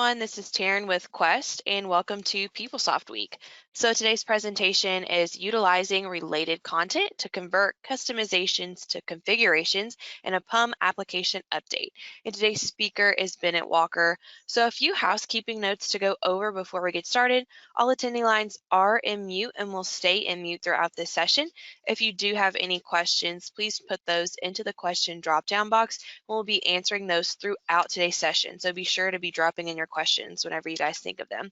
everyone. This is Taryn with Quest, and welcome to PeopleSoft Week. So today's presentation is utilizing related content to convert customizations to configurations in a PUM application update. And today's speaker is Bennett Walker. So a few housekeeping notes to go over before we get started. All attending lines are in mute and will stay in mute throughout this session. If you do have any questions, please put those into the question drop-down box. We'll be answering those throughout today's session. So be sure to be dropping in your questions whenever you guys think of them.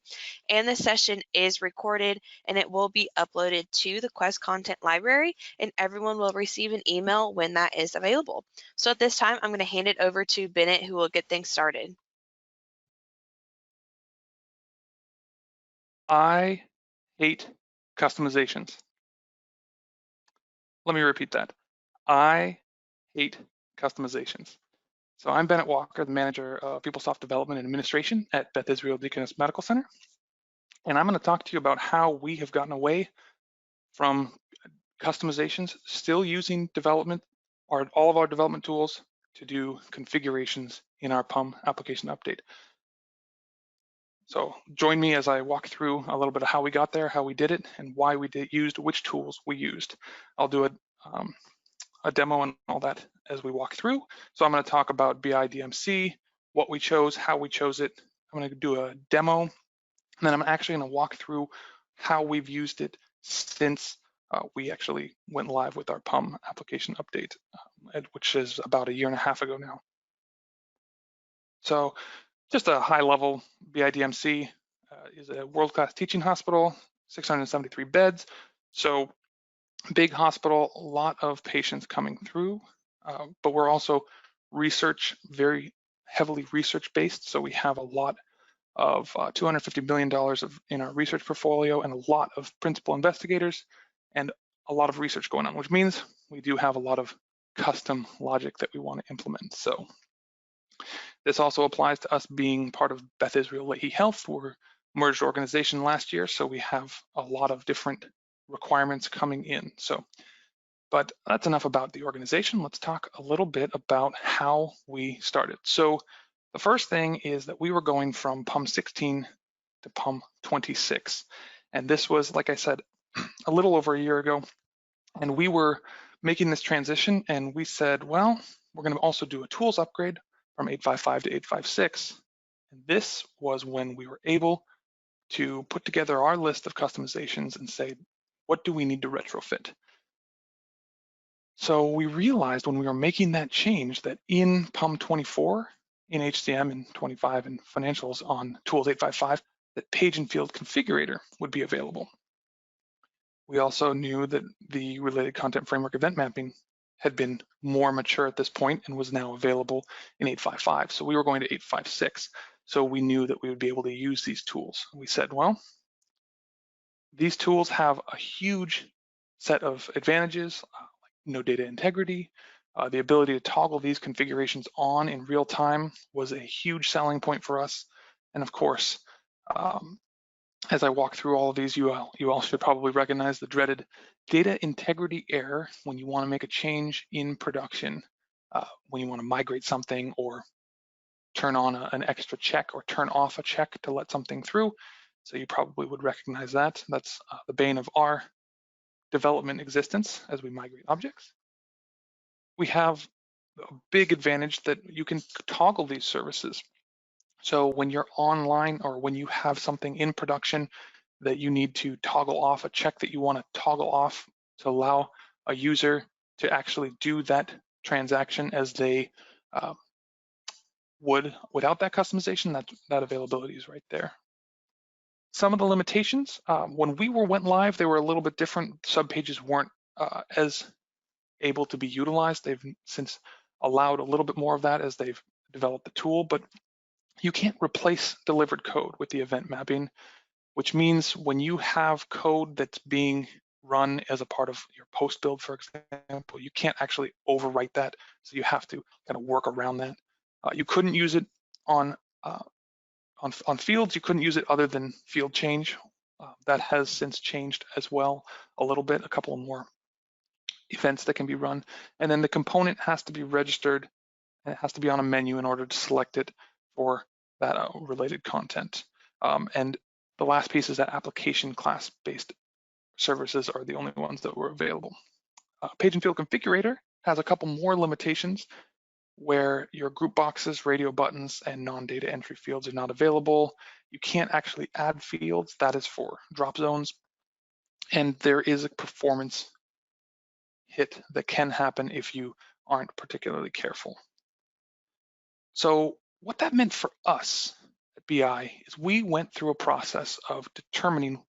And this session is recorded and it will be uploaded to the Quest content library, and everyone will receive an email when that is available. So at this time, I'm going to hand it over to Bennett, who will get things started. I hate customizations. Let me repeat that. I hate customizations. So I'm Bennett Walker, the manager of PeopleSoft Development and Administration at Beth Israel Deaconess Medical Center. And I'm going to talk to you about how we have gotten away from customizations, still using all of our development tools to do configurations in our PUM application update. So join me as I walk through a little bit of how we got there, how we did it, and why we used which tools we used. I'll do a demo and all that as we walk through. So I'm going to talk about BIDMC, what we chose, how we chose it. I'm going to do a demo, and then I'm actually going to walk through how we've used it since we actually went live with our PUM application update, which is about 1.5 years ago now. So just a high level, BIDMC is a world-class teaching hospital, 673 beds. So big hospital, a lot of patients coming through, but we're also very heavily research-based. So we have a lot of $250 million in our research portfolio and a lot of principal investigators and a lot of research going on, which means we do have a lot of custom logic that we want to implement. So this also applies to us being part of Beth Israel Lahi Health. We're a merged organization last year, so we have a lot of different requirements coming in. But that's enough about the organization. Let's talk a little bit about how we started. So the first thing is that we were going from PUM 16 to PUM 26. And this was, like I said, a little over 1 year ago. And we were making this transition and we said, well, we're going to also do a tools upgrade from 8.5.5 to 8.5.6. And this was when we were able to put together our list of customizations and say, what do we need to retrofit? So we realized when we were making that change that in PUM 24, in HCM, and 25 and financials on tools 8.5.5, that Page Field Configurator would be available. We also knew that the related content framework event mapping had been more mature at this point and was now available in 8.5.5. So we were going to 8.5.6. So we knew that we would be able to use these tools. We said, well, these tools have a huge set of advantages, like no data integrity. The ability to toggle these configurations on in real time was a huge selling point for us. And of course, as I walk through all of these, you all should probably recognize the dreaded data integrity error when you want to make a change in production, when you want to migrate something or turn on an extra check or turn off a check to let something through. So you probably would recognize that. That's the bane of our development existence as we migrate objects. We have a big advantage that you can toggle these services. So when you're online or when you have something in production that you need to toggle off, a check that you want to toggle off to allow a user to actually do that transaction as they would without that customization, that availability is right there. Some of the limitations, when we went live, they were a little bit different. Subpages weren't as able to be utilized. They've since allowed a little bit more of that as they've developed the tool, but you can't replace delivered code with the event mapping, which means when you have code that's being run as a part of your post build, for example, you can't actually overwrite that. So you have to kind of work around that. You couldn't use it on fields. You couldn't use it other than field change. That has since changed as well a little bit, a couple more events that can be run. And then the component has to be registered and it has to be on a menu in order to select it for related content. And the last piece is that application class-based services are the only ones that were available. Page and Field Configurator has a couple more limitations where your group boxes, radio buttons, and non-data entry fields are not available. You can't actually add fields. That is for drop zones. And there is a performance hit that can happen if you aren't particularly careful. So what that meant for us at BI is we went through a process of determining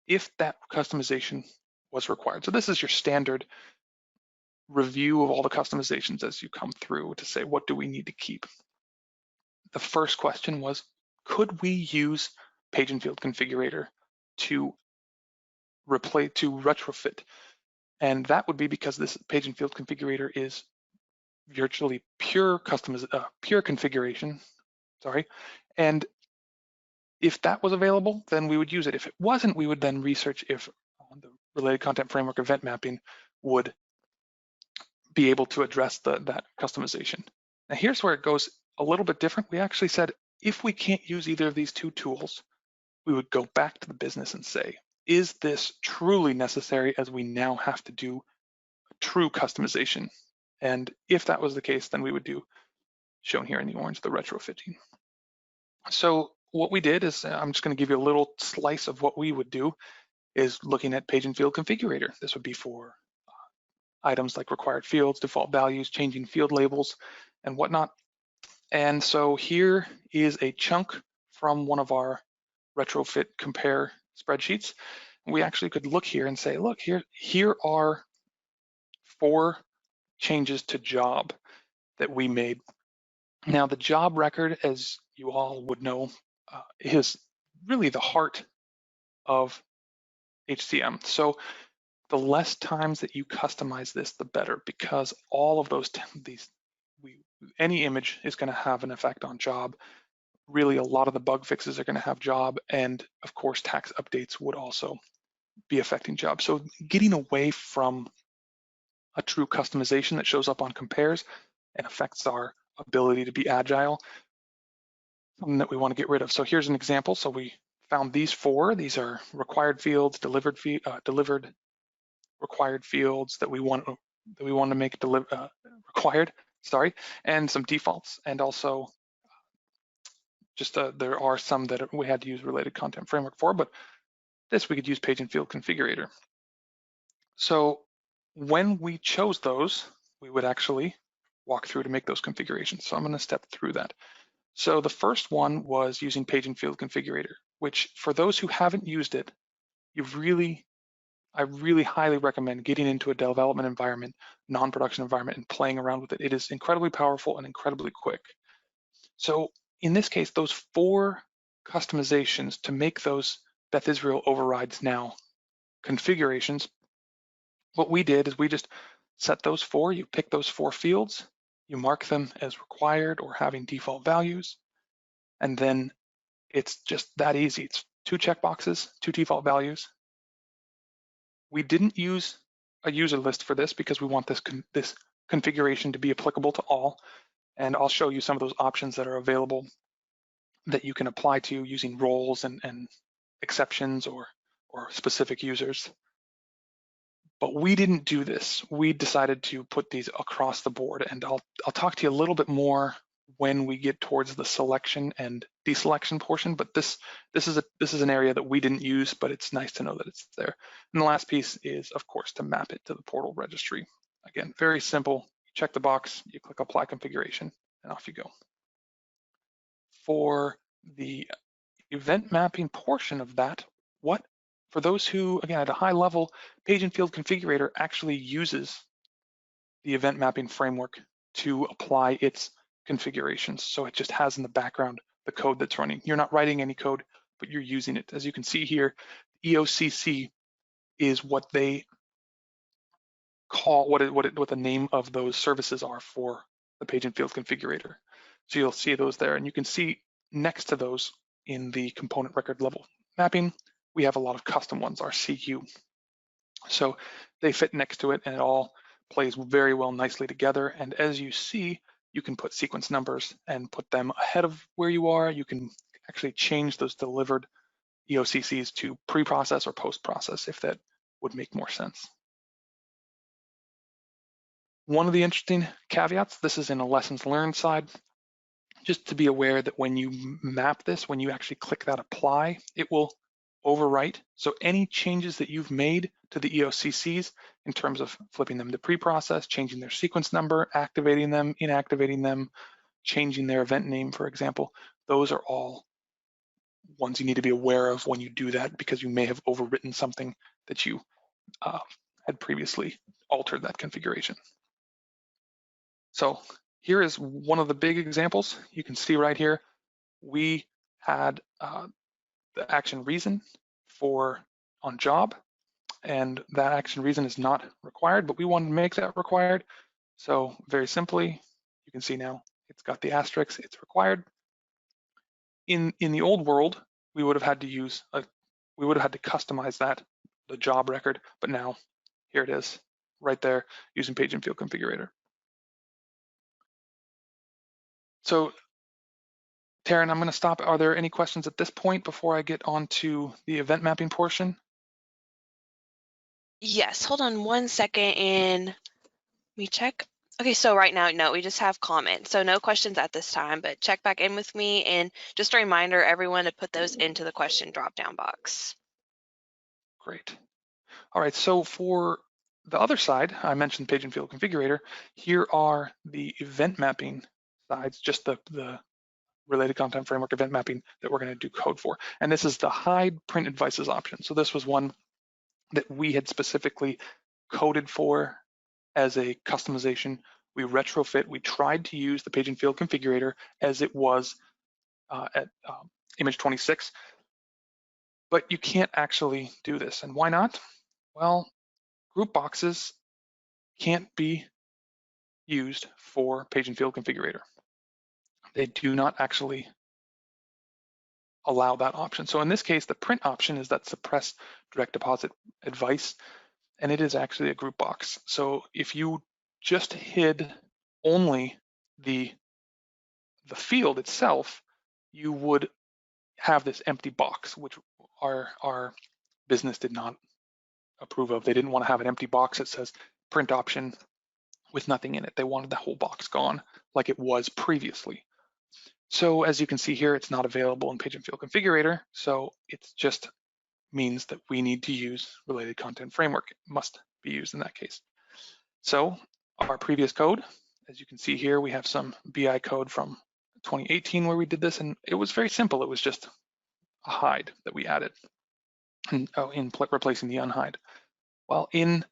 if that customization was required. So this is your standard review of all the customizations as you come through to say, what do we need to keep? The first question was, could we use Page and Field Configurator to retrofit? And that would be because this Page and Field Configurator is virtually pure configuration, and if that was available, then we would use it. If it wasn't, we would then research if the related content framework event mapping would be able to address that customization. Now here's where it goes a little bit different. We actually said, if we can't use either of these two tools, we would go back to the business and say, is this truly necessary as we now have to do a true customization? And if that was the case, then we would do, shown here in the orange, the retrofitting. So what we did is, I'm just going to give you a little slice of what we would do, is looking at Page and Field Configurator. This would be for items like required fields, default values, changing field labels, and whatnot. And so here is a chunk from one of our retrofit compare spreadsheets. We actually could look here and say, look, here are 4 changes to job that we made. Now the job record, as you all would know, is really the heart of HCM. So the less times that you customize this, the better, because all of any image is going to have an effect on job. Really, a lot of the bug fixes are going to have job, and of course, tax updates would also be affecting job. So getting away from a true customization that shows up on compares and affects our ability to be agile, something that we want to get rid of. So here's an example. So we found these 4. These are required fields, delivered required fields that we want to make required, and some defaults, and also just there are some that we had to use related content framework for, but this we could use Page and Field Configurator. So when we chose those, we would actually walk through to make those configurations. So I'm going to step through that. So the first one was using Page and Field Configurator, which for those who haven't used it, I really highly recommend getting into a development environment, non-production environment, and playing around with it. It is incredibly powerful and incredibly quick. So in this case, those 4 customizations to make those Beth Israel overrides now configurations, what we did is we just set those 4, you pick those 4 fields, you mark them as required or having default values, and then it's just that easy. It's 2 checkboxes, 2 default values. We didn't use a user list for this because we want this configuration to be applicable to all, and I'll show you some of those options that are available that you can apply to using roles and exceptions or specific users. But we didn't do this. We decided to put these across the board, and I'll talk to you a little bit more when we get towards the selection and deselection portion. But this is an area that we didn't use, but it's nice to know that it's there. And the last piece is, of course, to map it to the portal registry. Again, very simple. You check the box, you click Apply Configuration, and off you go. For the event mapping portion of that, for those who, again, at a high level, Page and Field Configurator actually uses the event mapping framework to apply its configurations. So it just has in the background the code that's running. You're not writing any code, but you're using it. As you can see here, EOCC is what they call, what the name of those services are for the Page and Field Configurator. So you'll see those there, and you can see next to those in the component record level mapping, we have a lot of custom ones, our CU. So they fit next to it, and it all plays very well nicely together. And as you see, you can put sequence numbers and put them ahead of where you are. You can actually change those delivered EOCCs to pre-process or post-process if that would make more sense. One of the interesting caveats, this is in a lessons learned side, just to be aware that when you map this, when you actually click that apply, it will overwrite. So any changes that you've made to the EOCCs in terms of flipping them to pre-process, changing their sequence number, activating them, inactivating them, changing their event name, for example, those are all ones you need to be aware of when you do that, because you may have overwritten something that you had previously altered that configuration. So here is one of the big examples. You can see right here, we had the action reason on job, and that action reason is not required, but we wanted to make that required. So very simply, you can see now it's got the asterisk, it's required. In the old world, we would have had to customize that, the job record, but now here it is right there using Page Field Configurator. So Taryn, I'm going to stop. Are there any questions at this point before I get on to the event mapping portion? Yes, hold on one second and let me check. Okay, so right now, no, we just have comments. So no questions at this time, but check back in with me, and just a reminder, everyone, to put those into the question drop-down box. Great. All right, so for the other side, I mentioned Page Field Configurator. Here are the event mapping sides, just the related content framework event mapping that we're going to do code for. And this is the hide print advices option. So this was one that we had specifically coded for as a customization. We retrofit, we tried to use the Page Field Configurator as it was at image 26, but you can't actually do this. And why not? Well, group boxes can't be used for Page Field Configurator. They do not actually allow that option. So in this case, the print option is that suppress direct deposit advice, and it is actually a group box. So if you just hid only the field itself, you would have this empty box, which our business did not approve of. They didn't want to have an empty box that says print option with nothing in it. They wanted the whole box gone like it was previously. So as you can see here, it's not available in Page Field Configurator. So it just means that we need to use related content framework. It must be used in that case. So our previous code, as you can see here, we have some BI code from 2018 where we did this, and it was very simple. It was just a hide that we added in replacing the unhide. Well, in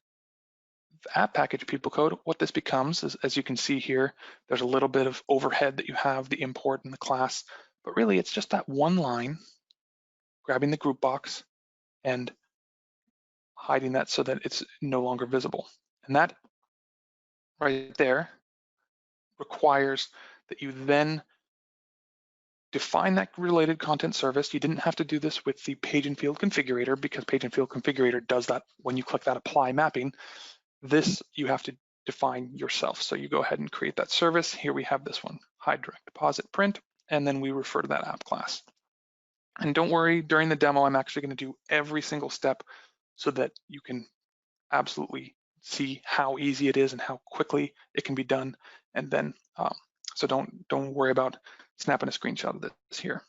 the app package PeopleCode, what this becomes is, as you can see here, there's a little bit of overhead that you have, the import and the class, but really it's just that one line, grabbing the group box and hiding that so that it's no longer visible. And that right there requires that you then define that related content service. You didn't have to do this with the Page Field Configurator, because Page Field Configurator does that when you click that apply mapping. This you have to define yourself. So you go ahead and create that service. Here we have this one, hide direct deposit print, and then we refer to that app class. And don't worry, during the demo, I'm actually going to do every single step so that you can absolutely see how easy it is and how quickly it can be done. And then, so don't worry about snapping a screenshot of this here.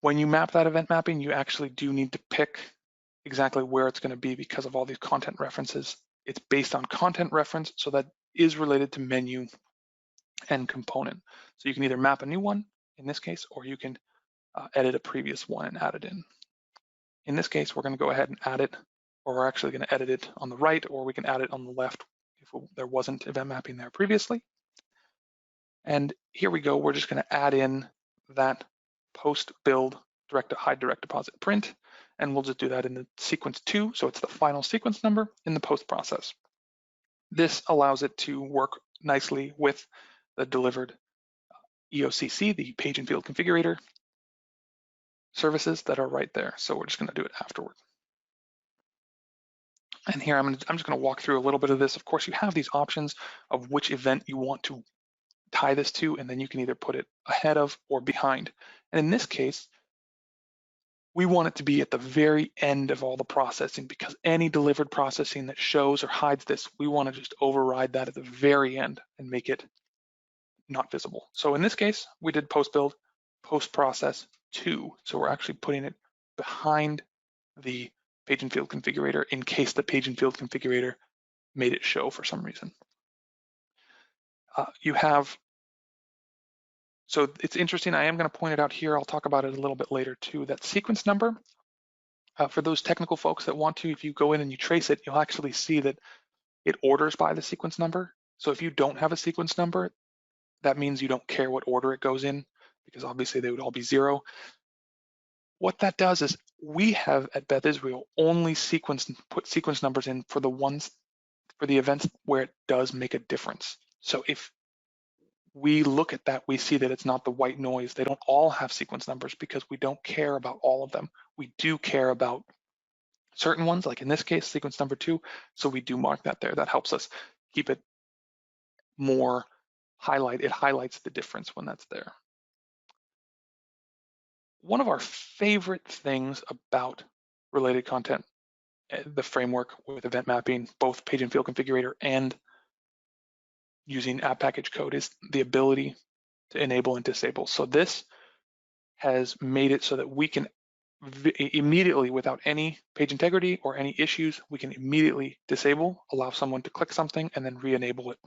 When you map that event mapping, you actually do need to pick exactly where it's going to be because of all these content references. It's based on content reference, so that is related to menu and component. So you can either map a new one in this case, or you can edit a previous one and add it in. In this case, we're going to go ahead and add it, or we're actually going to edit it on the right, or we can add it on the left if there wasn't event mapping there previously. And here we go. We're just going to add in that post build hide direct deposit print, and we'll just do that in the sequence 2. So it's the final sequence number in the post process. This allows it to work nicely with the delivered EOCC, the Page Field Configurator services that are right there. So we're just going to do it afterward. And here I'm just going to walk through a little bit of this. Of course, you have these options of which event you want to tie this to, and then you can either put it ahead of or behind. And in this case, we want it to be at the very end of all the processing, because any delivered processing that shows or hides this, we want to just override that at the very end and make it not visible. So in this case, we did post-build, post-process 2. So we're actually putting it behind the page and field configurator in case the page and field configurator made it show for some reason. So it's interesting, I am going to point it out here, I'll talk about it a little bit later too, that sequence number, for those technical folks that want to, if you go in and you trace it, you'll actually see that it orders by the sequence number. So if you don't have a sequence number, that means you don't care what order it goes in, because obviously they would all be 0. What that does is we have at Beth Israel only put sequence numbers in for the events where it does make a difference. So if we look at that, we see that it's not the white noise. They don't all have sequence numbers because we don't care about all of them. We do care about certain ones, like in this case, sequence number 2. So we do mark that there. That helps us keep it more it highlights the difference when that's there. One of our favorite things about related content, the framework with event mapping, both page and field configurator and using app package code, is the ability to enable and disable. So this has made it so that we can immediately, without any page integrity or any issues, we can immediately disable, allow someone to click something and then re-enable it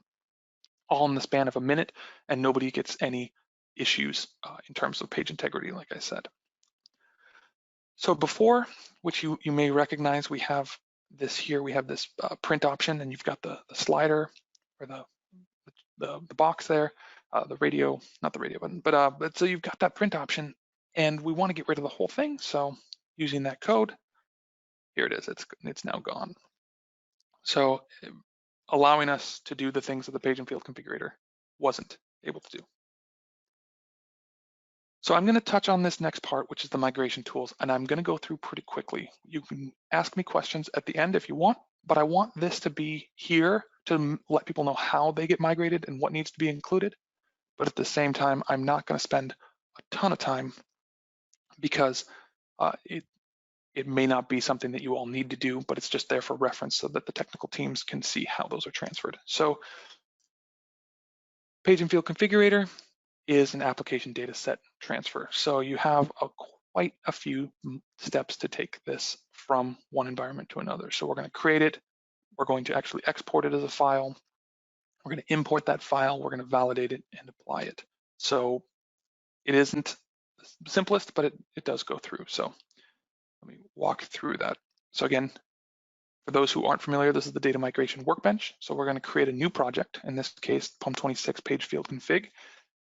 all in the span of a minute, and nobody gets any issues in terms of page integrity, like I said. So before, which you may recognize, we have this here, we have this print option, and you've got the slider or the box there, the radio, not the radio button, but so you've got that print option, and we want to get rid of the whole thing. So using that code, here it is, it's now gone. So allowing us to do the things that the page and field configurator wasn't able to do. So I'm going to touch on this next part, which is the migration tools, and I'm going to go through pretty quickly. You can ask me questions at the end if you want, but I want this to be here to let people know how they get migrated and what needs to be included. But at the same time, I'm not going to spend a ton of time because it may not be something that you all need to do, but it's just there for reference so that the technical teams can see how those are transferred. So page and field configurator is an application data set transfer. So you have quite a few steps to take this from one environment to another. So we're going to create it. We're going to actually export it as a file. We're going to import that file. We're going to validate it and apply it. So it isn't the simplest, but it does go through. So let me walk through that. So again, for those who aren't familiar, this is the data migration workbench. So we're going to create a new project, in this case, PUM 26 page field config,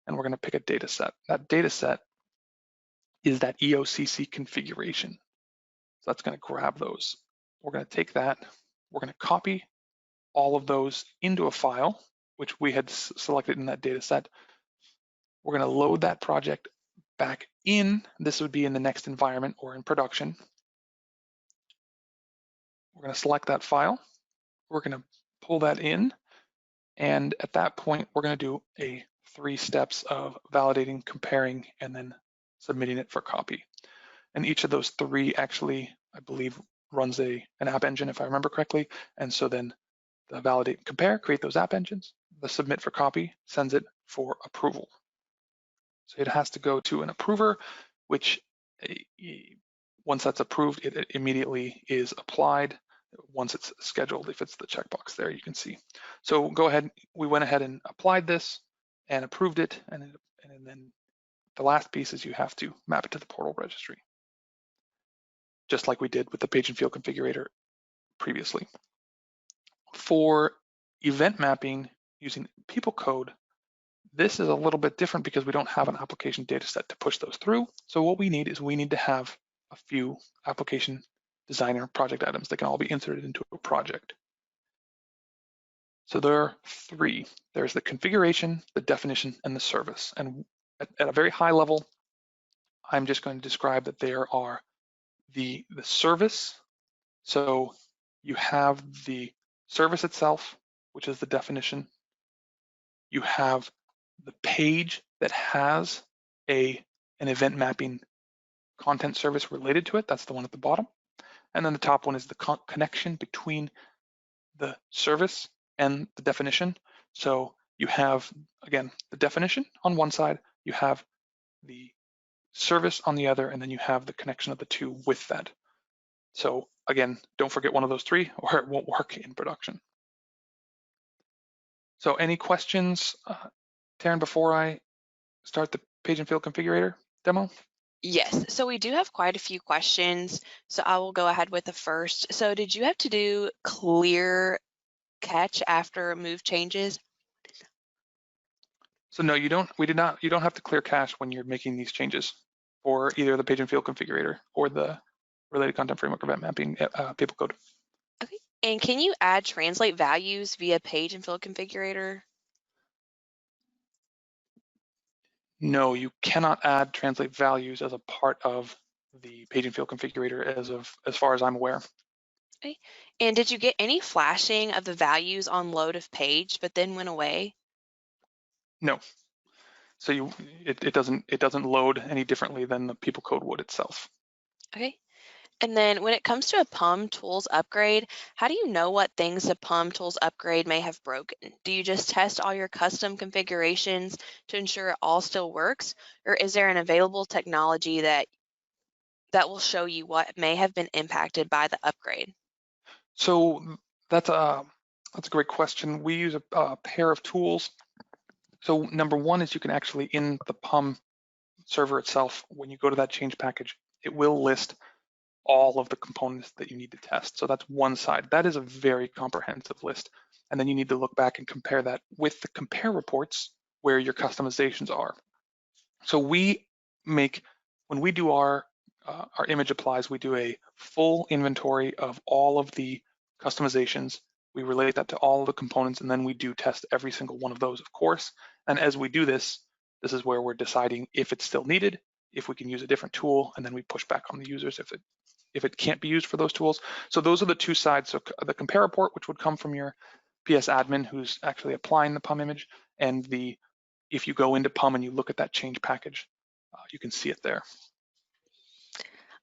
and we're going to pick a data set. That data set is that EOCC configuration. So that's going to grab those. We're going to take that, we're going to copy all of those into a file, which we had selected in that data set. We're going to load that project back in. This would be in the next environment or in production. We're going to select that file. We're going to pull that in. And at that point, we're going to do 3 steps of validating, comparing, and then submitting it for copy. And each of those 3 actually, I believe, runs an app engine, if I remember correctly. And so then the validate and compare, create those app engines. The submit for copy sends it for approval. So it has to go to an approver, which once that's approved, it immediately is applied. Once it's scheduled, if it's the checkbox there, you can see. So go ahead, we went ahead and applied this and approved it. And then the last piece is you have to map it to the portal registry, just like we did with the page and field configurator previously. For event mapping using PeopleCode, this is a little bit different because we don't have an application data set to push those through. So what we need to have a few application designer project items that can all be inserted into a project. So there are 3. There's the configuration, the definition, and the service. And at a very high level, I'm just going to describe that there are the service. So you have the service itself, which is the definition. You have the page that has an event mapping content service related to it. That's the one at the bottom. And then the top one is the connection between the service and the definition. So you have, again, the definition on one side, you have the service on the other, and then you have the connection of the two with that. So again, don't forget one of those three or it won't work in production. So any questions, Taryn, before I start the Page and Field Configurator demo? Yes, so we do have quite a few questions, so I will go ahead with the first. So did you have to do clear catch after move changes? So no, you don't. We did not. You don't have to clear cache when you're making these changes for either the Page and Field Configurator or the Related Content Framework Event Mapping PeopleCode. Okay, and can you add translate values via Page and Field Configurator? No, you cannot add translate values as a part of the Page and Field Configurator as far as I'm aware. Okay, and did you get any flashing of the values on load of page, but then went away? No. So it doesn't load any differently than the PeopleCode would itself. Okay. And then when it comes to a PUM tools upgrade, how do you know what things a PUM tools upgrade may have broken? Do you just test all your custom configurations to ensure it all still works? Or is there an available technology that will show you what may have been impacted by the upgrade? So that's a great question. We use a pair of tools. So number one is you can actually, in the PUM server itself, when you go to that change package, it will list all of the components that you need to test. So that's one side. That is a very comprehensive list. And then you need to look back and compare that with the compare reports where your customizations are. So when we do our image applies, we do a full inventory of all of the customizations. We relate that to all of the components, and then we do test every single one of those, of course. And as we do this, this is where we're deciding if it's still needed, if we can use a different tool, and then we push back on the users if it can't be used for those tools. So those are the two sides. So the compare report, which would come from your PS admin who's actually applying the PUM image, and if you go into PUM and you look at that change package, you can see it there.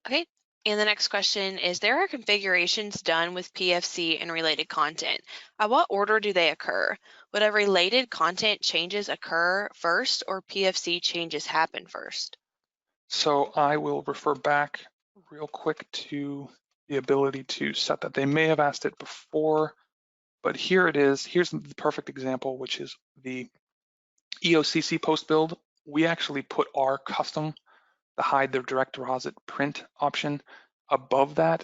Okay. And the next question is, there are configurations done with PFC and related content. At what order do they occur? Would a related content changes occur first or PFC changes happen first? So I will refer back real quick to the ability to set that. They may have asked it before, but here it is. Here's the perfect example, which is the EOCC post build. We actually put our custom, the hide the direct deposit print option above that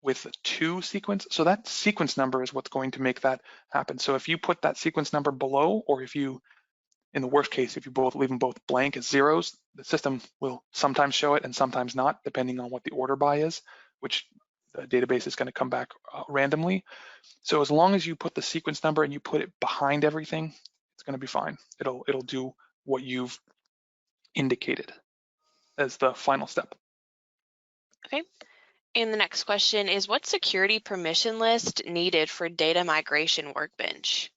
with a 2 sequence. So that sequence number is what's going to make that happen. So if you put that sequence number below, or if you, in the worst case, if you leave them both blank as zeros, the system will sometimes show it and sometimes not, depending on what the order by is, which the database is going to come back randomly. So as long as you put the sequence number and you put it behind everything, it's going to be fine. It'll do what you've indicated as the final step. Okay. And the next question is, what security permission list needed for data migration Workbench?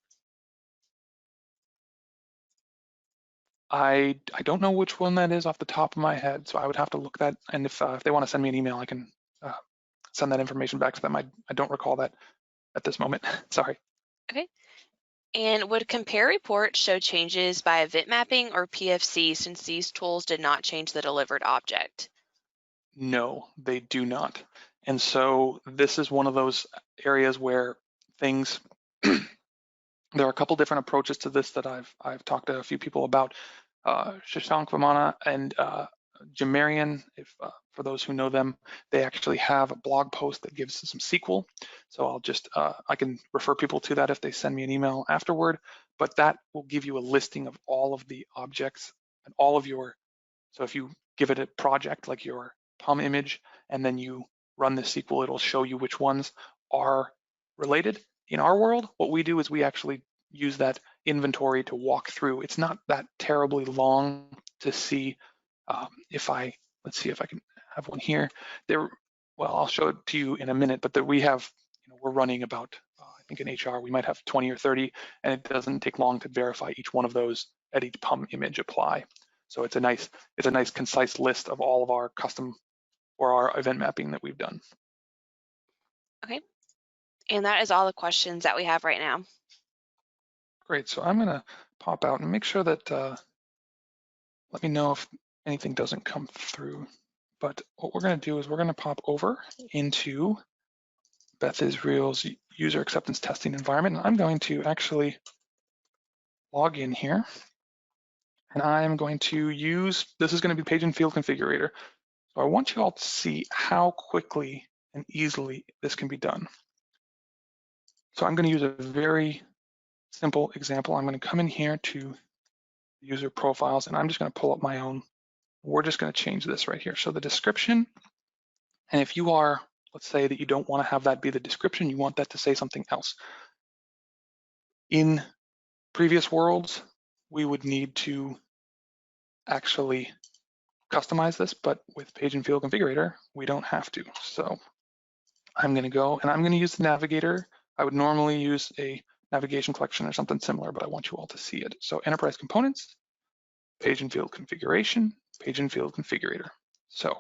I don't know which one that is off the top of my head, so I would have to look that. And if they want to send me an email, I can send that information back to them. I don't recall that at this moment. Sorry. Okay. And would compare report show changes by event mapping or PFC, since these tools did not change the delivered object? No, they do not. And so this is one of those areas where things, there are a couple different approaches to this that I've talked to a few people about. Shashank Vamana and Jim Marion, for those who know them, they actually have a blog post that gives some SQL. So I'll just, I can refer people to that if they send me an email afterward, but that will give you a listing of all of the objects and all of your, so if you give it a project like your PUM image, and then you run the SQL, it'll show you which ones are related. In our world, what we do is we actually use that inventory to walk through. It's not that terribly long to see. Let's see if I can have one here. Well, I'll show it to you in a minute, but we have we're running about, I think in HR, we might have 20 or 30, and it doesn't take long to verify each one of those at each PUM image apply. So it's a nice concise list of all of our custom or our event mapping that we've done. Okay. And that is all the questions that we have right now. Great, so I'm gonna pop out and make sure that, let me know if anything doesn't come through. But what we're gonna do is we're gonna pop over into Beth Israel's user acceptance testing environment. And I'm going to actually log in here. And I'm going to use, this is going to be Page Field Configurator. So I want you all to see how quickly and easily this can be done. So I'm going to use a very simple example. I'm going to come in here to user profiles, and I'm just going to pull up my own. We're just going to change this right here. So the description, and if you are, let's say that you don't want to have that be the description, you want that to say something else. In previous worlds, we would need to actually customize this, but with Page and Field Configurator, we don't have to. So I'm going to go and I'm going to use the navigator. I would normally use a navigation collection or something similar, but I want you all to see it. So enterprise components, Page and Field Configuration, Page and Field Configurator. So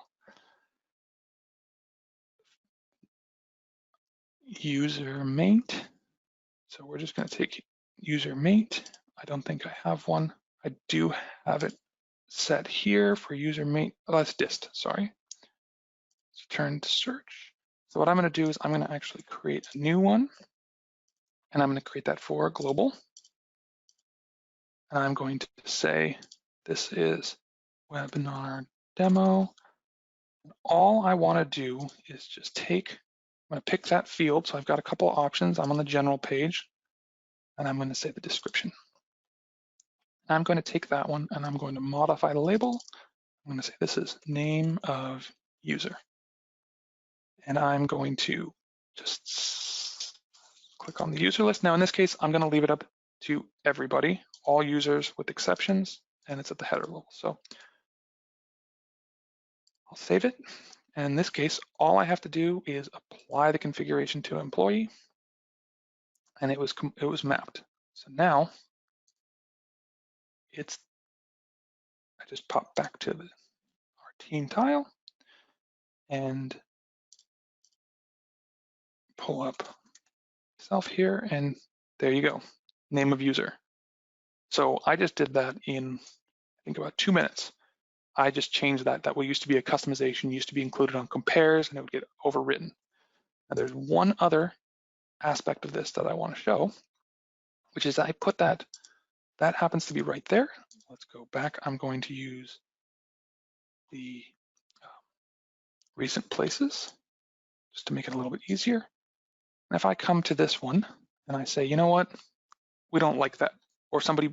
user mate. So we're just going to take user mate. I don't think I have one. I do have it set here for user mate. Oh, that's dist, sorry. Let's turn to search. So what I'm going to do is I'm going to actually create a new one, and I'm going to create that for global. And I'm going to say this is webinar demo. All I want to do is just take, I'm going to pick that field. So I've got a couple of options. I'm on the general page, and I'm going to say the description. And I'm going to take that one and I'm going to modify the label. I'm going to say this is name of user. And I'm going to just click on the user list. Now in this case, I'm going to leave it up to everybody, all users with exceptions, and it's at the header level. So I'll save it. And in this case, all I have to do is apply the configuration to employee, and it was mapped. So now I just pop back to our team tile and pull up myself here, and there you go, name of user. So I just did that in, I think, about 2 minutes. I just changed that. That used to be a customization, used to be included on compares, and it would get overwritten. Now there's one other aspect of this that I want to show, which is I put that happens to be right there. Let's go back. I'm going to use the recent places just to make it a little bit easier. And if I come to this one and I say, you know what, we don't like that, or somebody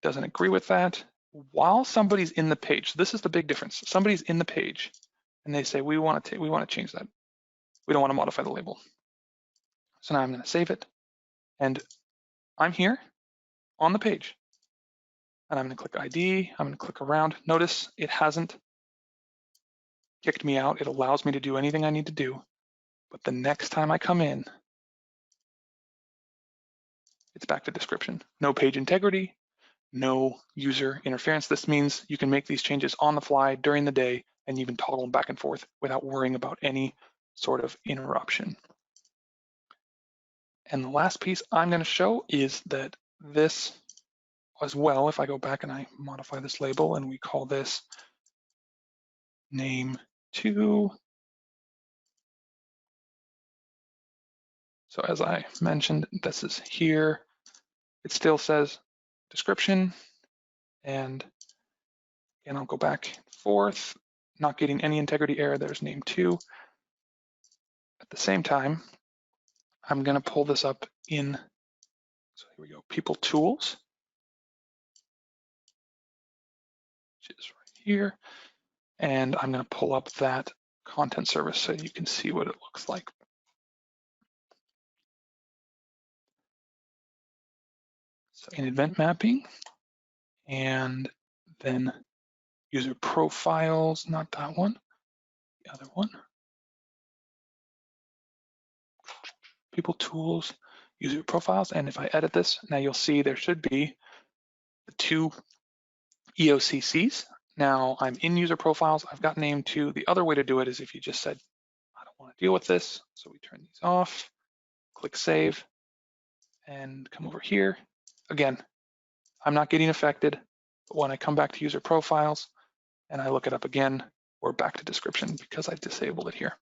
doesn't agree with that, while somebody's in the page, this is the big difference. Somebody's in the page and they say, we want to change that. We don't want to modify the label. So now I'm going to save it, and I'm here on the page, and I'm going to click ID. I'm going to click around. Notice it hasn't kicked me out. It allows me to do anything I need to do. But the next time I come in, it's back to description. No page integrity, no user interference. This means you can make these changes on the fly during the day and even toggle them back and forth without worrying about any sort of interruption. And the last piece I'm going to show is that this as well, if I go back and I modify this label and we call this name 2. So as I mentioned, this is here. It still says description, and I'll go back and forth, not getting any integrity error. There's name 2. At the same time, I'm going to pull this up in, so here we go, PeopleTools, which is right here. And I'm going to pull up that content service so you can see what it looks like. So in event mapping, and then user profiles, not that one. The other one, PeopleTools, user profiles. And if I edit this, now you'll see there should be the two EOCCs. Now I'm in user profiles. I've got name 2. The other way to do it is if you just said, I don't want to deal with this. So we turn these off, click save, and come over here. Again, I'm not getting affected. But when I come back to user profiles and I look it up again, we're back to description because I disabled it here.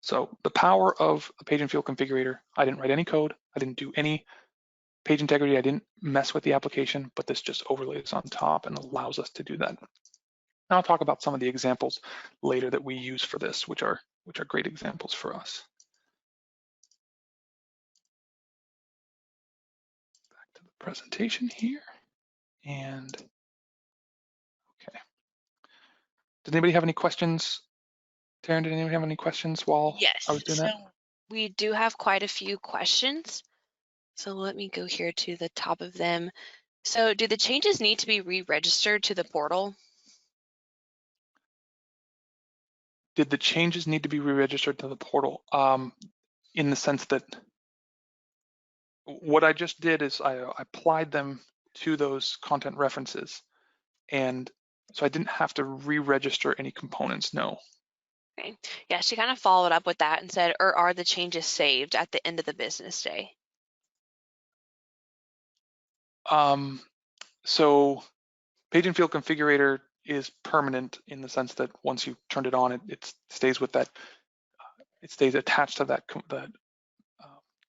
So the power of the Page Field Configurator, I didn't write any code. I didn't do any page integrity. I didn't mess with the application, but this just overlays on top and allows us to do that. Now I'll talk about some of the examples later that we use for this, which are great examples for us. Back to the presentation here. And okay. Did anybody have any questions? Taryn, did anybody have any questions while I was doing that? So we do have quite a few questions. So let me go here to the top of them. So do the changes need to be re-registered to the portal? Did the changes need to be re-registered to the portal? In the sense that what I just did is I applied them to those content references. And so I didn't have to re-register any components, no. Okay. Yeah, she kind of followed up with that and said, or are the changes saved at the end of the business day? So Page Field Configurator is permanent in the sense that once you turned it on, it stays with that, it stays attached to that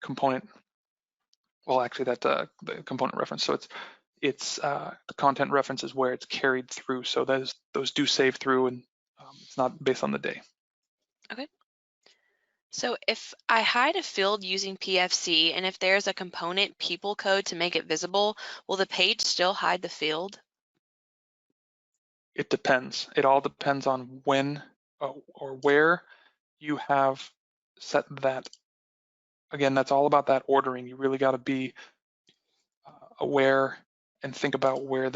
component. Well, actually that the component reference. So it's the content reference is where it's carried through. So those do save through, and it's not based on the day. Okay. So if I hide a field using PFC, and if there's a component PeopleCode to make it visible, will the page still hide the field? It depends. It all depends on when or where you have set that. Again, that's all about that ordering. You really got to be aware and think about where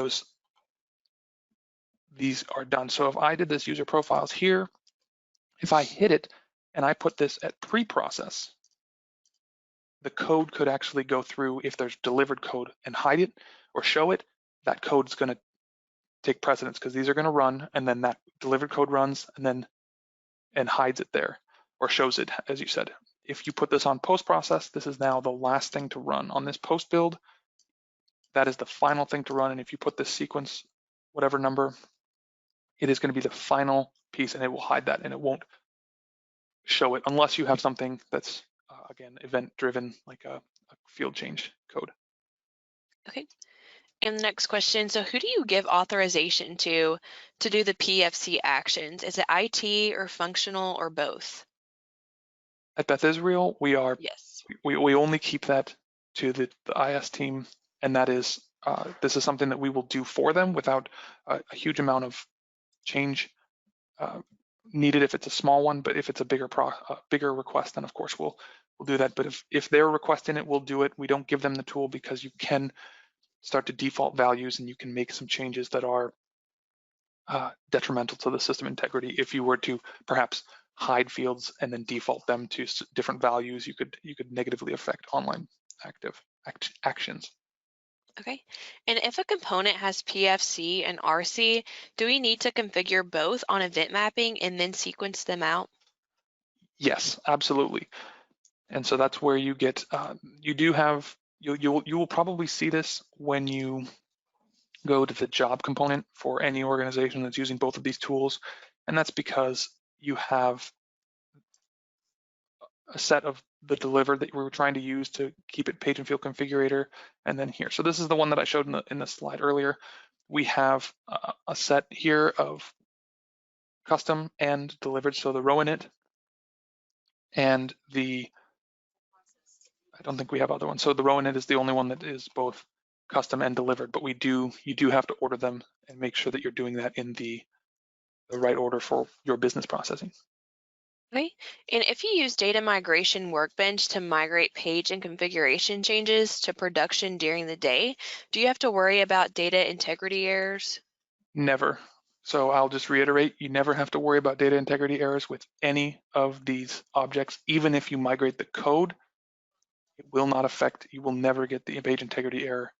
these are done. So if I did this user profiles here, if I hit it and I put this at pre-process, the code could actually go through if there's delivered code and hide it or show it. That code is going to take precedence because these are going to run, and then that delivered code runs and hides it there or shows it, as you said. If you put this on post process, this is now the last thing to run. On this post build, that is the final thing to run. And if you put this sequence, whatever number, it is going to be the final piece, and it will hide that, and it won't show it unless you have something that's, again, event driven, like a field change code. Okay. And the next question, so who do you give authorization to do the PFC actions? Is it IT or functional or both? At Beth Israel, we only keep that to the IS team, and that is, this is something that we will do for them without a huge amount of change needed if it's a small one, but if it's a bigger request, then of course we'll do that. But if they're requesting it, we'll do it. We don't give them the tool because you can start to default values and you can make some changes that are detrimental to the system integrity. If you were to perhaps hide fields and then default them to different values, you could negatively affect online actions. Okay. And if a component has PFC and RC, do we need to configure both on event mapping and then sequence them out? Yes, absolutely. And so that's where you get, you will probably see this when you go to the job component for any organization that's using both of these tools. And that's because you have a set of the delivered that we were trying to use to keep it Page Field Configurator, and then here. So this is the one that I showed in the slide earlier. We have a set here of custom and delivered, so the row init, and I don't think we have other ones. So the row init is the only one that is both custom and delivered, but you do have to order them and make sure that you're doing that in the right order for your business processing. Okay. And if you use Data Migration Workbench to migrate page and configuration changes to production during the day, do you have to worry about data integrity errors? Never. So I'll just reiterate, you never have to worry about data integrity errors with any of these objects. Even if you migrate the code, it will not affect, you will never get the page integrity error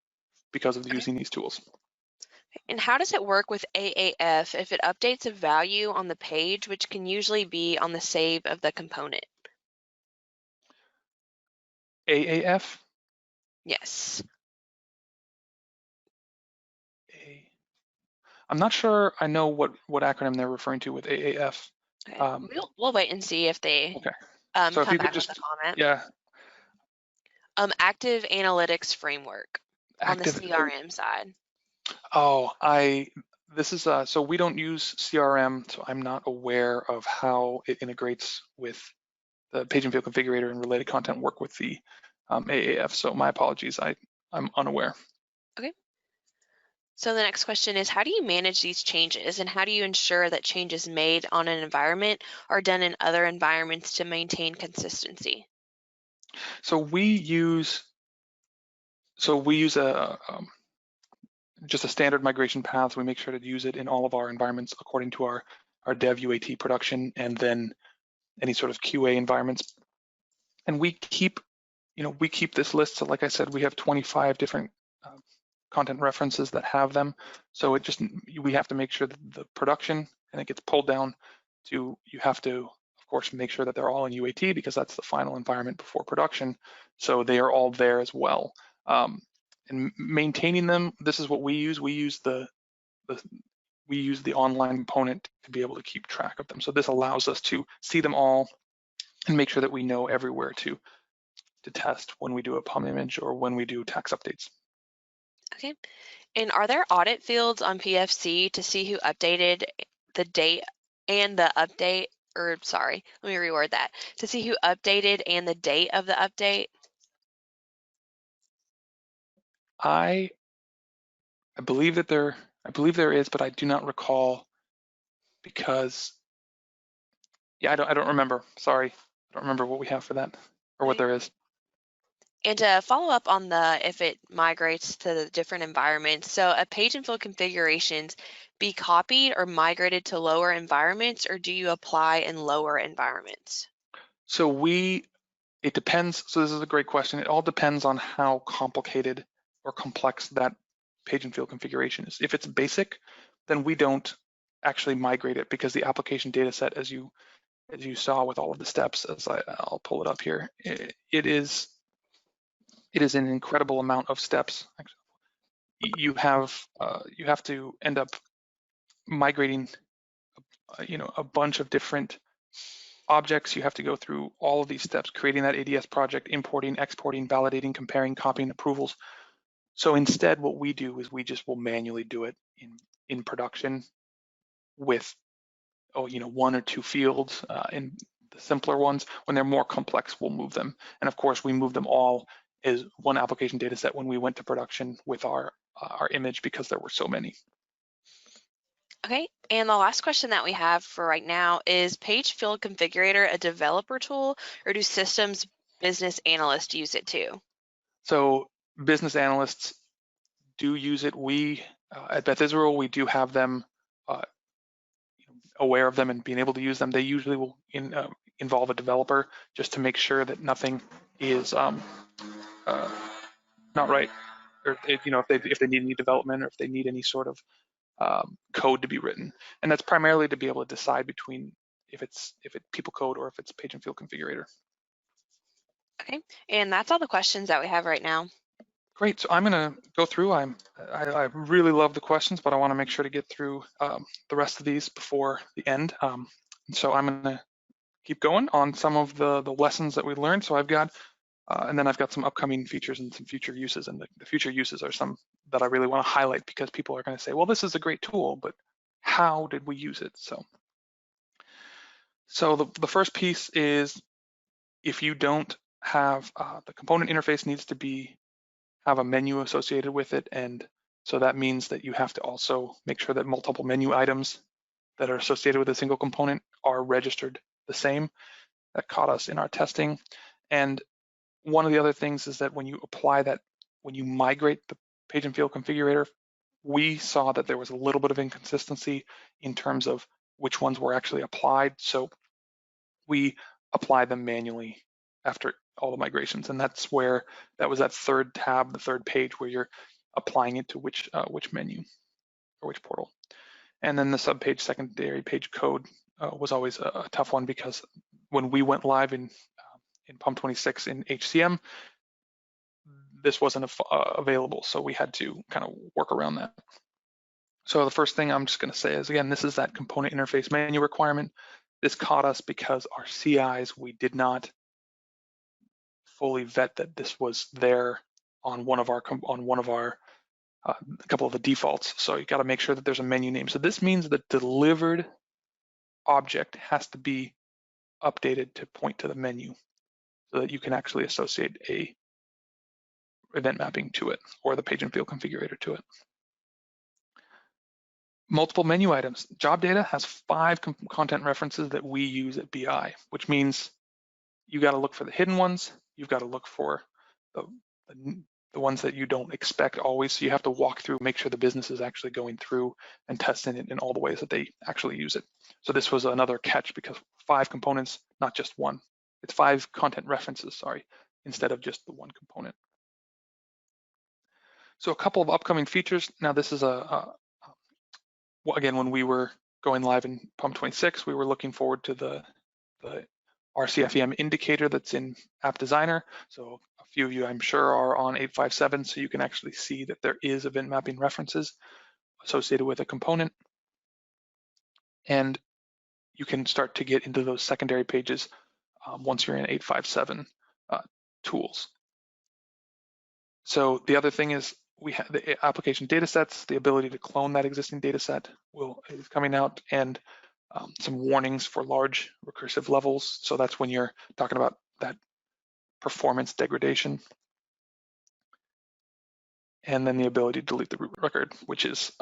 because of Okay. using these tools. And how does it work with AAF if it updates a value on the page, which can usually be on the save of the component? AAF? Yes. I'm not sure I know what acronym they're referring to with AAF. Okay. We'll wait and see if they Okay, so if come you could back with a just, comment. yeah, Active Analytics Framework on the active, CRM side. oh, this is, so we don't use CRM, so I'm not aware of how it integrates with the Page and Field Configurator and related content work with the AAF, so my apologies, I'm unaware. Okay. So the next question is, how do you manage these changes and how do you ensure that changes made on an environment are done in other environments to maintain consistency? So we use just a standard migration path. We make sure to use it in all of our environments according to our dev UAT production and then any sort of QA environments. And we keep this list. So like I said, we have 25 different content references that have them. So we have to make sure that the production, and it gets pulled down to, you have to, of course, make sure that they're all in UAT because that's the final environment before production. So they are all there as well. And maintaining them, this is what we use. We use the online component to be able to keep track of them. So this allows us to see them all and make sure that we know everywhere to test when we do a PUM image or when we do tax updates. Okay. And are there audit fields on PFC to see who updated the date and the update, or sorry, let me reword that, to see who updated and the date of the update? I believe there is, but I do not recall because, yeah, I don't remember. Sorry, I don't remember what we have for that or what Okay. there is. And to follow up on if it migrates to the different environments, so a page and field configurations be copied or migrated to lower environments, or do you apply in lower environments? So it depends. So this is a great question. It all depends on how complicated or complex that page and field configuration is. If it's basic, then we don't actually migrate it because the application data set, as you saw with all of the steps, I'll pull it up here, it is an incredible amount of steps. You have to end up migrating, a bunch of different objects. You have to go through all of these steps, creating that ADS project, importing, exporting, validating, comparing, copying, approvals. So instead, what we do is we just will manually do it in production with, one or two fields. In the simpler ones, when they're more complex, we'll move them. And of course, we move them all as one application data set when we went to production with our image because there were so many. Okay, and the last question that we have for right now is Page Field Configurator a developer tool, or do systems business analysts use it too? So business analysts do use it. We at Beth Israel, we do have them aware of them and being able to use them. They usually will involve a developer just to make sure that nothing is not right, or if they need any development or if they need any sort of code to be written. And that's primarily to be able to decide between if it's PeopleCode or if it's Page and Field Configurator. Okay, and that's all the questions that we have right now. Great, so I'm gonna go through. I really love the questions, but I wanna make sure to get through the rest of these before the end. And so I'm gonna keep going on some of the lessons that we learned. So I've got, and then I've got some upcoming features and some future uses, and the future uses are some that I really wanna highlight because people are gonna say, well, this is a great tool, but how did we use it? So the first piece is, if you don't have, the component interface needs to have a menu associated with it. And so that means that you have to also make sure that multiple menu items that are associated with a single component are registered the same. That caught us in our testing. And one of the other things is that when you apply that, when you migrate the page and field configurator we saw that there was a little bit of inconsistency in terms of which ones were actually applied. So we apply them manually after all the migrations. And that's where that was that third tab, the third page where you're applying it to which menu or which portal. And then the subpage secondary page code was always a tough one, because when we went live in PUM 26 in HCM, this wasn't available. So we had to kind of work around that. So the first thing I'm just going to say is, again, this is that component interface menu requirement. This caught us because our CIs, we did not fully vet that this was there on one of our a couple of the defaults. So you got to make sure that there's a menu name. So this means the delivered object has to be updated to point to the menu so that you can actually associate a event mapping to it, or the page and field configurator to it. Multiple menu items. Job data has 5 content references that we use at BI, which means you got to look for the hidden ones. You've got to look for the ones that you don't expect always. So you have to walk through, make sure the business is actually going through and testing it in all the ways that they actually use it. So this was another catch, because 5 components, not just one. It's 5 content references, sorry, instead of just the one component. So a couple of upcoming features. Now this is again, when we were going live in PUM 26, we were looking forward to the RCFEM indicator that's in App Designer. So a few of you, I'm sure, are on 857, so you can actually see that there is event mapping references associated with a component. And you can start to get into those secondary pages once you're in 857 tools. So the other thing is, we have the application data sets. The ability to clone that existing data set is coming out, and some warnings for large recursive levels. So that's when you're talking about that performance degradation. And then the ability to delete the root record, which is,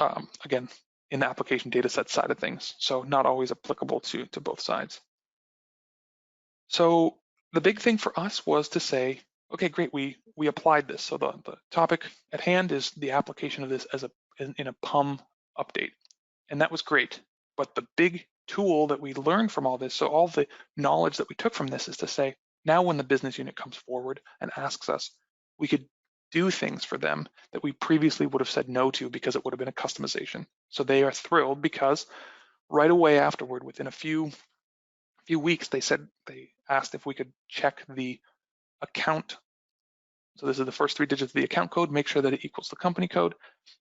again, in the application data set side of things. So not always applicable to both sides. So the big thing for us was to say, okay, great, we applied this. So the topic at hand is the application of this in a PUM update. And that was great. But the big tool that we learned from all this, so all the knowledge that we took from this, is to say, now when the business unit comes forward and asks us, we could do things for them that we previously would have said no to because it would have been a customization. So they are thrilled, because right away afterward, within a few weeks, they asked if we could check the account. So this is the first 3 digits of the account code, make sure that it equals the company code.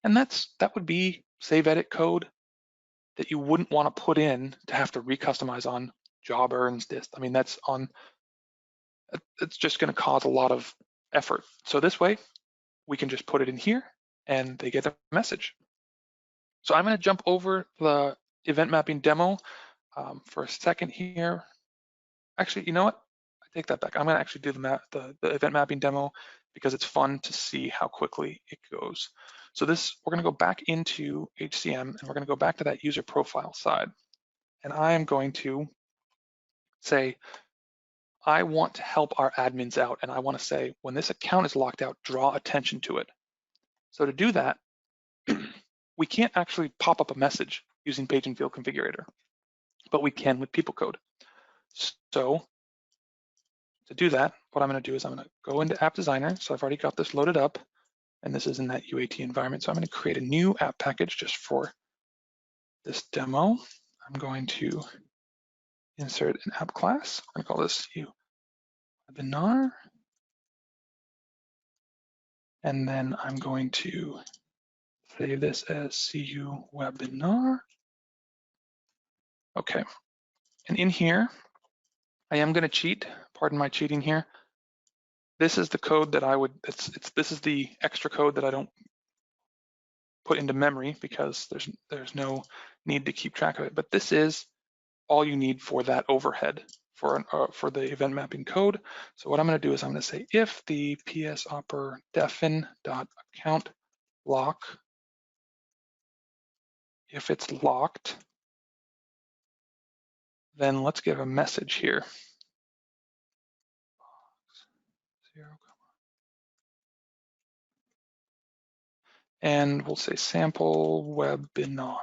And that would be save edit code that you wouldn't want to put in to have to recustomize on job earns this. I mean, it's just going to cause a lot of effort. So this way, we can just put it in here and they get a message. So I'm going to jump over the event mapping demo for a second here. Actually, you know what? I take that back. I'm going to actually do the event mapping demo, because it's fun to see how quickly it goes. So we're going to go back into HCM, and we're going to go back to that user profile side. And I am going to say, I want to help our admins out, and I want to say, when this account is locked out, draw attention to it. So to do that, we can't actually pop up a message using Page and Field Configurator, but we can with PeopleCode. So to do that, what I'm going to do is I'm going to go into App Designer. So I've already got this loaded up, and this is in that UAT environment. So I'm going to create a new app package just for this demo. I'm going to insert an app class. I'm going to call this webinar. And then I'm going to save this as CU webinar. Okay. And in here, I am going to cheat. Pardon my cheating here. This is the code that this is the extra code that I don't put into memory, because there's no need to keep track of it. But this is all you need for that overhead for the event mapping code. So what I'm going to do is I'm going to say, if the psopper defin.account lock, if it's locked, then let's give a message here. and we'll say sample webinar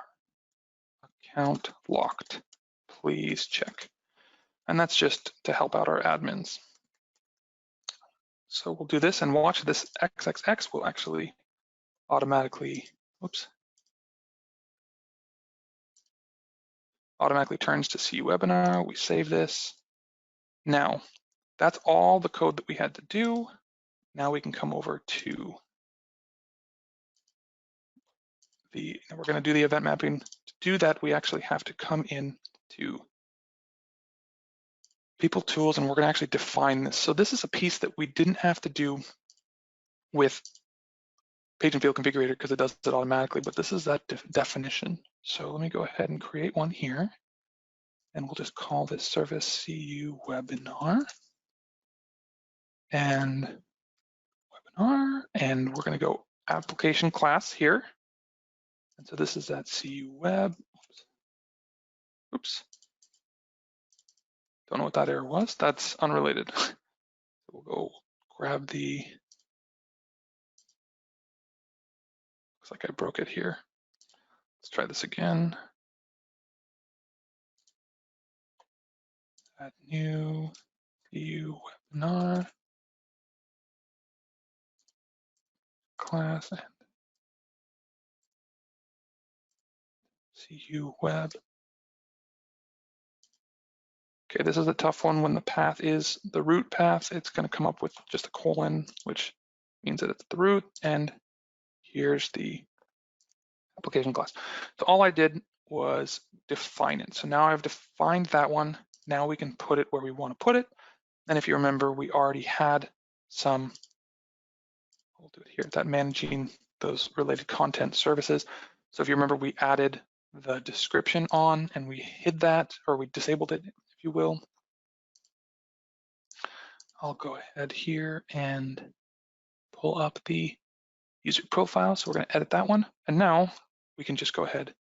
account locked. Please check. And that's just to help out our admins. So we'll do this and watch this XXX will actually automatically, whoops, automatically turns to see webinar. We save this. Now, that's all the code that we had to do. Now we can come over to we're going to do the event mapping. To do that, we actually have to come in to PeopleTools, and we're going to actually define this. So this is a piece that we didn't have to do with Page Field Configurator because it does it automatically, but this is that definition. So let me go ahead and create one here, and we'll just call this service CU webinar and webinar, and we're going to go application class here. And so this is that CU web. Oops. Don't know what that error was. That's unrelated. We'll go grab the, looks like I broke it here. Let's try this again. Add new CU webinar class and CU web. Okay, this is a tough one. When the path is the root path, it's going to come up with just a colon, which means that it's the root, and here's the application class. So all I did was define it. So now I've defined that one. Now we can put it where we want to put it. And if you remember, we already had some, we'll do it here, that managing those related content services. So if you remember, we added the description on and we hid that, or we disabled it, if you will. I'll go ahead here and pull up the user profile. So we're going to edit that one. And now we can just go ahead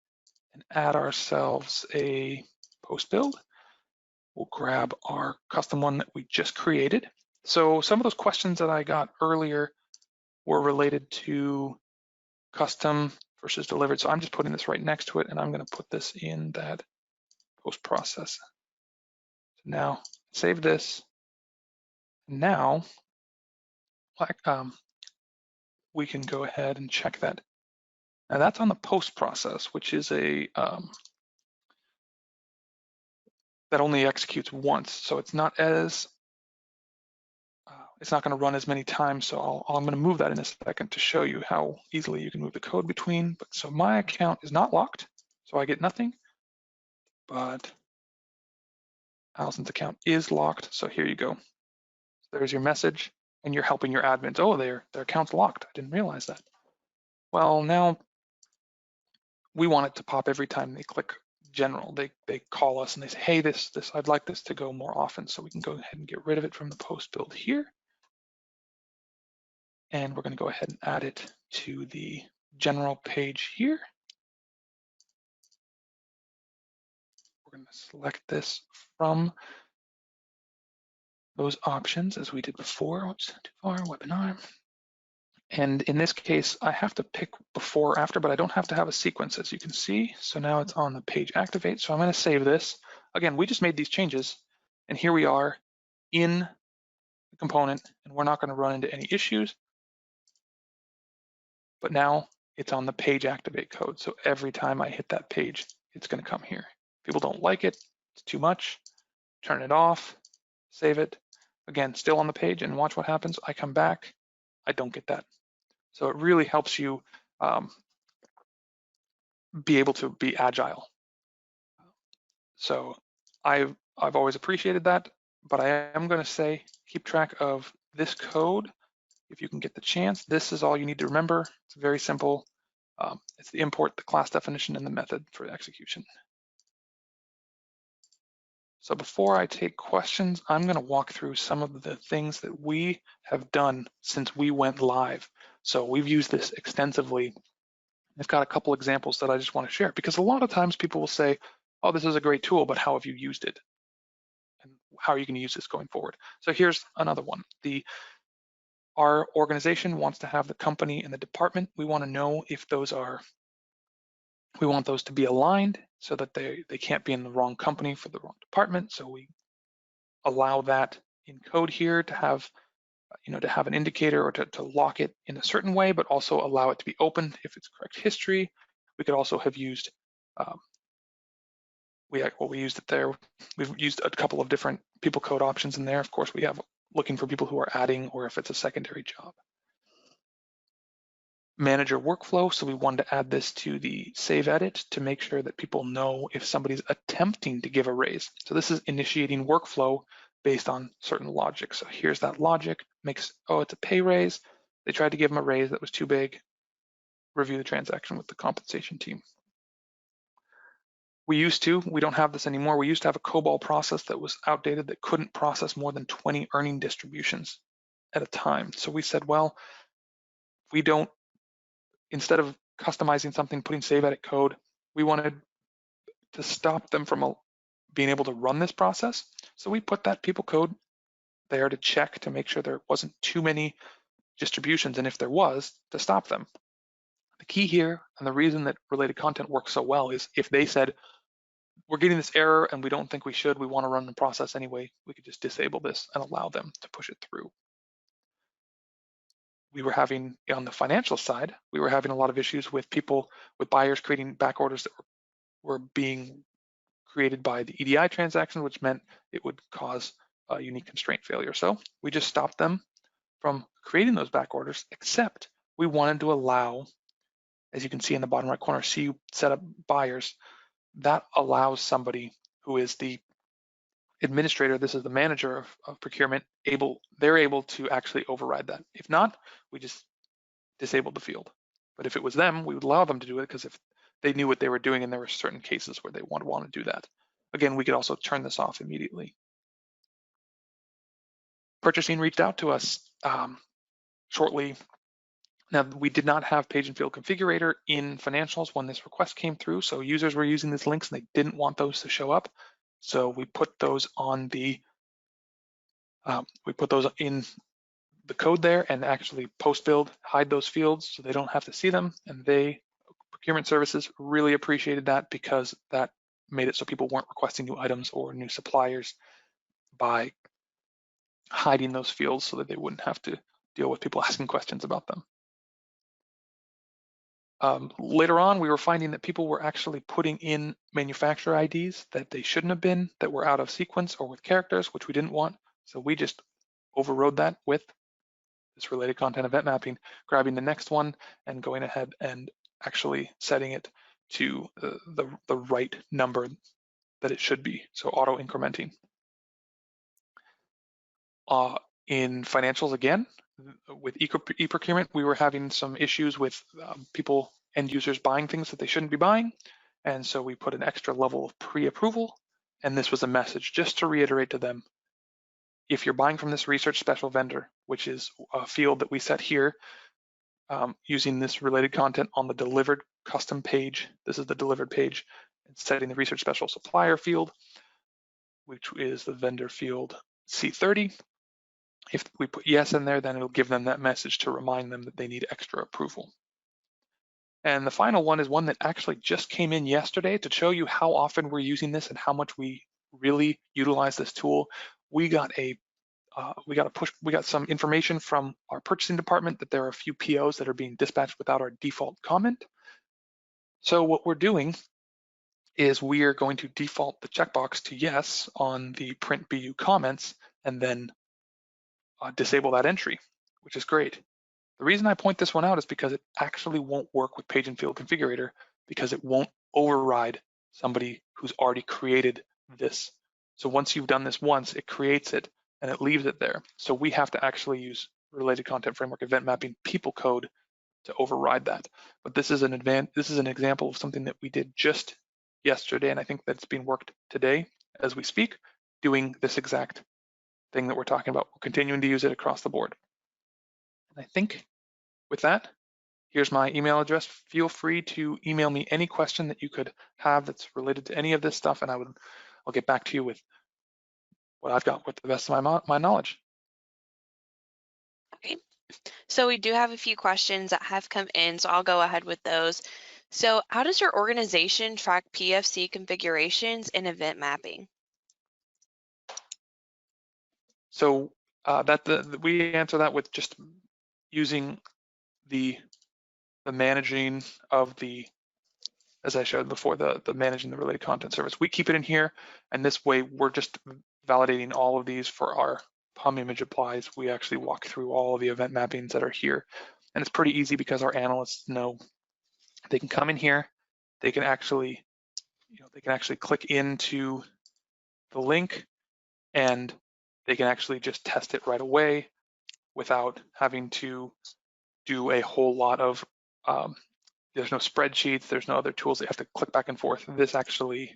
and add ourselves a post build. We'll grab our custom one that we just created. So some of those questions that I got earlier were related to custom versus delivered. So I'm just putting this right next to it, and I'm going to put this in that post process. So now save this. Now we can go ahead and check that. Now that's on the post process, which is a that only executes once. So it's not as it's not going to run as many times. So I'm going to move that in a second to show you how easily you can move the code between. But so my account is not locked, so I get nothing. But Allison's account is locked. So here you go. There's your message, and you're helping your admins. Oh, their account's locked. I didn't realize that. Well, now we want it to pop every time they click general. They call us and they say, hey, this I'd like this to go more often. So we can go ahead and get rid of it from the post build here. And we're going to go ahead and add it to the general page here. We're going to select this from those options as we did before. Whoops, too far, webinar. And in this case, I have to pick before or after, but I don't have to have a sequence, as you can see. So now it's on the page activate. So I'm going to save this. Again, we just made these changes, and here we are in the component, and we're not going to run into any issues. But now it's on the page activate code. So every time I hit that page, it's going to come here. People don't like it, it's too much, turn it off, save it. Again, still on the page, and watch what happens. I come back, I don't get that. So it really helps you be able to be agile. So I've always appreciated that, but I am going to say keep track of this code if you can get the chance. This is all you need to remember. It's very simple. It's the import, the class definition, and the method for execution. So before I take questions, I'm going to walk through some of the things that we have done since we went live. So we've used this extensively. I've got a couple examples that I just want to share, because a lot of times people will say, oh, this is a great tool, but how have you used it? And how are you going to use this going forward? So here's another one. Our organization wants to have the company and the department. We want to know if those are, we want those to be aligned so that they can't be in the wrong company for the wrong department. So we allow that in code here to have, to have an indicator or to lock it in a certain way, but also allow it to be open if it's correct history. We could also have used, we used it there. We've used a couple of different PeopleCode options in there. Of course, we have looking for people who are adding or if it's a secondary job. Manager workflow, so we wanted to add this to the save edit to make sure that people know if somebody's attempting to give a raise. So this is initiating workflow based on certain logic. So here's that logic, makes, oh, it's a pay raise. They tried to give them a raise that was too big. Review the transaction with the compensation team. We don't have this anymore. We used to have a COBOL process that was outdated that couldn't process more than 20 earning distributions at a time. So we said, well, we don't, instead of customizing something, putting save edit code, we wanted to stop them from being able to run this process. So we put that PeopleCode there to check to make sure there wasn't too many distributions, and if there was, to stop them. The key here, and the reason that related content works so well, is if they said, we're getting this error and we don't think we should, we want to run the process anyway, we could just disable this and allow them to push it through. We were having, on the financial side, we were having a lot of issues with buyers creating back orders that were being created by the EDI transaction, which meant it would cause a unique constraint failure. So we just stopped them from creating those back orders, except we wanted to allow, as you can see in the bottom right corner, see setup buyers. That allows somebody who is the administrator, this is the manager of procurement, they're able to actually override that. If not, we just disabled the field. But if it was them, we would allow them to do it, because if they knew what they were doing and there were certain cases where they would want to do that. Again, we could also turn this off immediately. Purchasing reached out to us shortly. Now, we did not have Page Field Configurator in financials when this request came through, so users were using these links and they didn't want those to show up. So we put those on the, in the code there, and actually post-build, hide those fields so they don't have to see them. And procurement services really appreciated that, because that made it so people weren't requesting new items or new suppliers by hiding those fields so that they wouldn't have to deal with people asking questions about them. Later on, we were finding that people were actually putting in manufacturer IDs that they shouldn't have been, that were out of sequence or with characters, which we didn't want. So we just overrode that with this related content event mapping, grabbing the next one and going ahead and actually setting it to the right number that it should be, so auto incrementing. In financials, again, with e-procurement, we were having some issues with end users buying things that they shouldn't be buying. And so we put an extra level of pre-approval. And this was a message just to reiterate to them, if you're buying from this research special vendor, which is a field that we set here, using this related content on the delivered custom page, this is the delivered page, and setting the research special supplier field, which is the vendor field C30. If we put yes in there, then it'll give them that message to remind them that they need extra approval. And the final one is one that actually just came in yesterday to show you how often we're using this and how much we really utilize this tool. We got some information from our purchasing department that there are a few POs that are being dispatched without our default comment. So what we're doing is we are going to default the checkbox to yes on the print BU comments, and then disable that entry, which is great. The reason I point this one out is because it actually won't work with Page Field Configurator, because it won't override somebody who's already created this. So once you've done this once, it creates it and it leaves it there. So we have to actually use related content framework event mapping PeopleCode to override that. But this is an example of something that we did just yesterday, and I think that's being worked today as we speak, doing this exact thing that we're talking about. We're continuing to use it across the board. And I think with that, here's my email address. Feel free to email me any question that you could have that's related to any of this stuff, and I'll get back to you with what I've got with the best of my knowledge. Okay, So we do have a few questions that have come in, so I'll go ahead with those. So how does your organization track PFC configurations and event mapping? So we answer that with just using the managing of the, as I showed before, the managing the related content service. We keep it in here, and this way we're just validating all of these for our PUM image applies. We actually walk through all of the event mappings that are here. And it's pretty easy because our analysts know they can come in here, they can actually, they can actually click into the link and they can actually just test it right away without having to do a whole lot of, there's no spreadsheets, there's no other tools that you have to click back and forth. This actually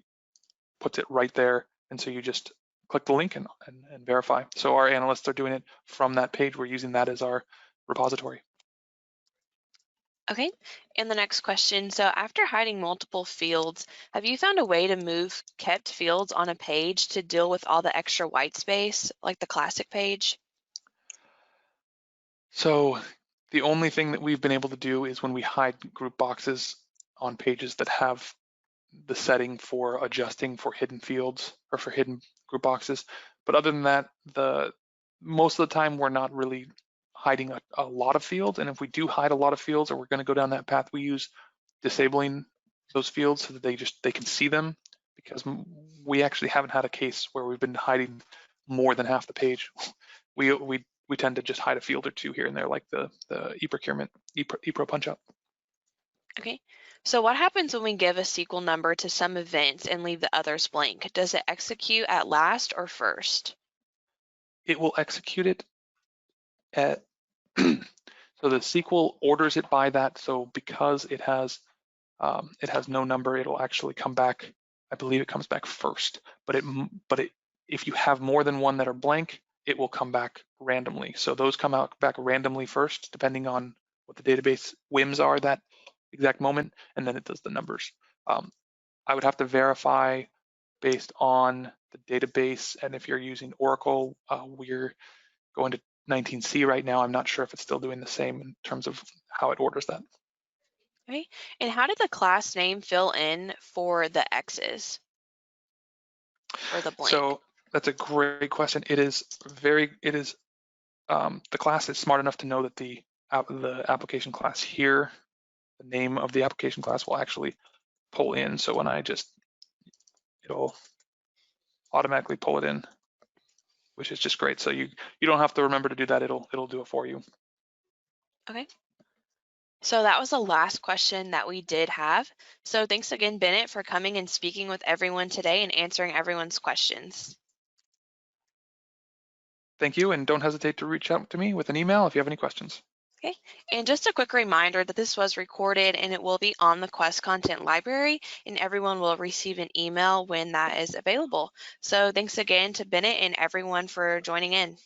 puts it right there. And so you just click the link and verify. So our analysts are doing it from that page. We're using that as our repository. Okay, and the next question. So after hiding multiple fields, have you found a way to move kept fields on a page to deal with all the extra white space, like the classic page? So the only thing that we've been able to do is when we hide group boxes on pages that have the setting for adjusting for hidden fields or for hidden group boxes. But other than that, most of the time we're not really hiding a lot of fields. And if we do hide a lot of fields or we're going to go down that path, we use disabling those fields so that they can see them, because we actually haven't had a case where we've been hiding more than half the page. We tend to just hide a field or two here and there, like the e-procurement, e-pro punch up. Okay, so what happens when we give a SQL number to some events and leave the others blank? Does it execute at last or first? It will execute it at so the SQL orders it by that. So because it has no number, it'll actually come back. I believe it comes back first. But if you have more than one that are blank, it will come back randomly. So those come out back randomly first, depending on what the database whims are that exact moment, and then it does the numbers. I would have to verify based on the database, and if you're using Oracle, we're going to 19C right now. I'm not sure if it's still doing the same in terms of how it orders that. Okay, and how did the class name fill in for the X's or the blank? So that's a great question. The class is smart enough to know that the application class here, the name of the application class will actually pull in. So when it'll automatically pull it in, which is just great. So you don't have to remember to do that. It'll do it for you. Okay. So that was the last question that we did have. So thanks again, Bennett, for coming and speaking with everyone today and answering everyone's questions. Thank you, and don't hesitate to reach out to me with an email if you have any questions. Okay, and just a quick reminder that this was recorded and it will be on the Quest content library, and everyone will receive an email when that is available. So thanks again to Bennett and everyone for joining in.